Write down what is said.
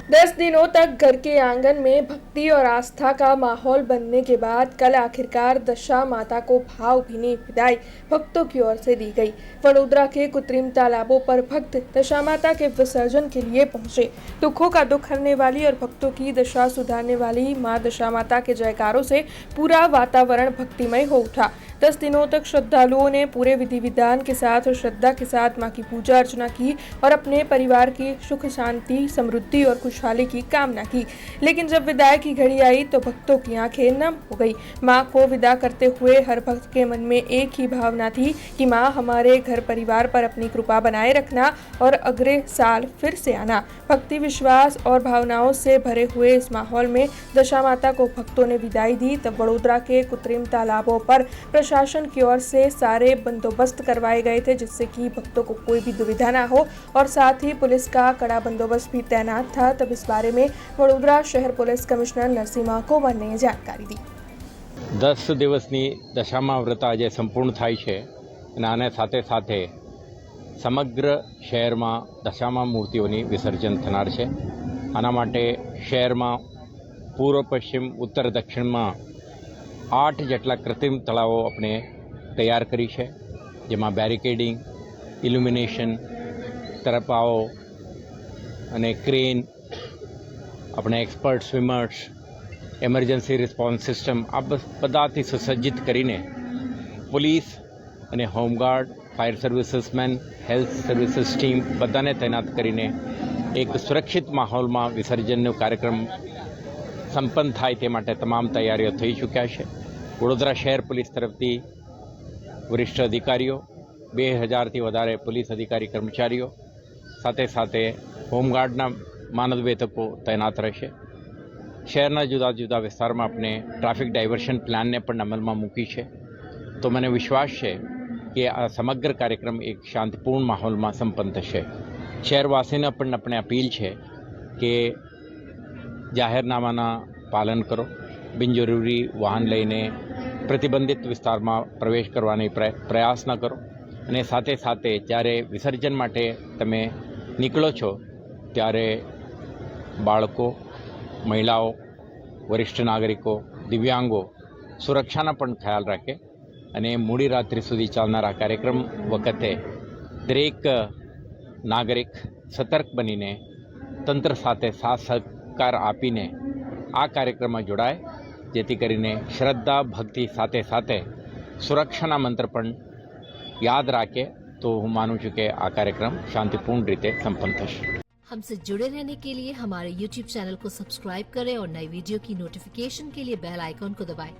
10 दिनों तक घर के आंगन में भक्ति और आस्था का माहौल बनने के बाद कल आखिरकार दशा माता को भावभीनी विदाई भक्तों की ओर से दी गई। वडोदरा के कृत्रिम तालाबों पर भक्त दशा माता के विसर्जन के लिए पहुंचे। दुखों का दुख हरने वाली और भक्तों की दशा सुधारने वाली मां दशा माता के जयकारों से पूरा वातावरण भक्तिमय हो उठा। 10 दिनों तक श्रद्धालुओं ने पूरे विधि विधान के साथ और श्रद्धा के साथ मां की पूजा अर्चना की और अपने परिवार की सुख शांति समृद्धि और खुशहाली की कामना की। लेकिन जब विदाई की घड़ी आई तो भक्तों की आंखें नम हो गई। मां को विदा करते हुए हर भक्त के मन में एक ही भावना थी कि मां हमारे घर परिवार पर अपनी कृपा बनाए रखना और अगले साल फिर से आना। भक्ति विश्वास और भावनाओं से भरे हुए इस माहौल में दशा माता को भक्तों ने विदाई दी। तब वडोदरा के कृत्रिम तालाबों पर प्रशासन की ओर से सारे बंदोबस्त करवाए गए थे, जिससे कि भक्तों को कोई भी दुविधा ना हो और साथ ही पुलिस का कड़ा बंदोबस्त भी तैनात था। तब इस बारे में वडोदरा शहर पुलिस कमिश्नर नरसिम्हा कोवर ने जानकारी दी। 10 દિવસની દશામા વ્રત આજે સંપૂર્ણ થાય છે અને આને સાથે સાથે સમગ્ર શહેરમાં દશામા મૂર્તિઓની વિસર્જન થનાર છે। આના માટે શહેરમાં પૂર્વ પશ્ચિમ ઉત્તર દક્ષિણમાં 8 જેટલા કૃત્રિમ તળાવો આપણે તૈયાર કરી છે, જેમાં બેરિકેડિંગ, ઇલ્યુમિનેશન, તરપાઓ અને ક્રેન, આપણે expert swimmers, emergency response system આ બધાથી સુસજ્જિત કરીને પોલીસ અને home guard, fire servicesmen, health services team બધાને તૈનાત કરીને એક સુરક્ષિત માહોલમાં વિસર્જનનો કાર્યક્રમ સંપન્ન થાય તે માટે તમામ તૈયારીઓ થઈ ચૂક્યા છે। વડોદરા શહેર પોલીસ તરફથી વરિષ્ઠ અધિકારીઓ, 2000થી વધારે પોલીસ અધિકારી કર્મચારીઓ, સાથે સાથે હોમગાર્ડના માનદવેતકો તૈનાત રહેશે। શહેરના જુદા જુદા વિસ્તારમાં આપણે ટ્રાફિક ડાયવર્શન પ્લાનને પણ અમલમાં મૂકી છે। તો મને વિશ્વાસ છે કે આ સમગ્ર કાર્યક્રમ એક શાંતિપૂર્ણ માહોલમાં સંપન્ન થશે। શહેરવાસીને પણ આપણે અપીલ છે કે જાહેરનામાના પાલન કરો, બિનજરૂરી વાહન લઈને પ્રતિબંધિત વિસ્તારમાં પ્રવેશ કરવાની પ્રયાસ ન કરો અને સાથે સાથે જ્યારે વિસર્જન માટે તમે નીકળો છો ત્યારે બાળકો, મહિલાઓ, વરિષ્ઠ નાગરિકો, દિવ્યાંગો સુરક્ષાના પણ ખ્યાલ રાખે અને મોડી રાત્રિ સુધી ચાલનારા કાર્યક્રમ વખતે દરેક નાગરિક સતર્ક બનીને તંત્ર સાથે સાથ સહકાર આપીને આ કાર્યક્રમમાં જોડાય, જેથી કરીને શ્રદ્ધા ભક્તિ સાથે સાથે સુરક્ષાના મંત્ર પણ યાદ રાખે તો હું માનું છું કે આ કાર્યક્રમ શાંતિपूर्ण રીતે સંપન્ન થશે। हमसे जुड़े रहने के लिए हमारे YouTube चैनल को सब्सक्राइब करें और नई वीडियो की नोटिफिकेशन के लिए बेल आइकॉन को दबाएं।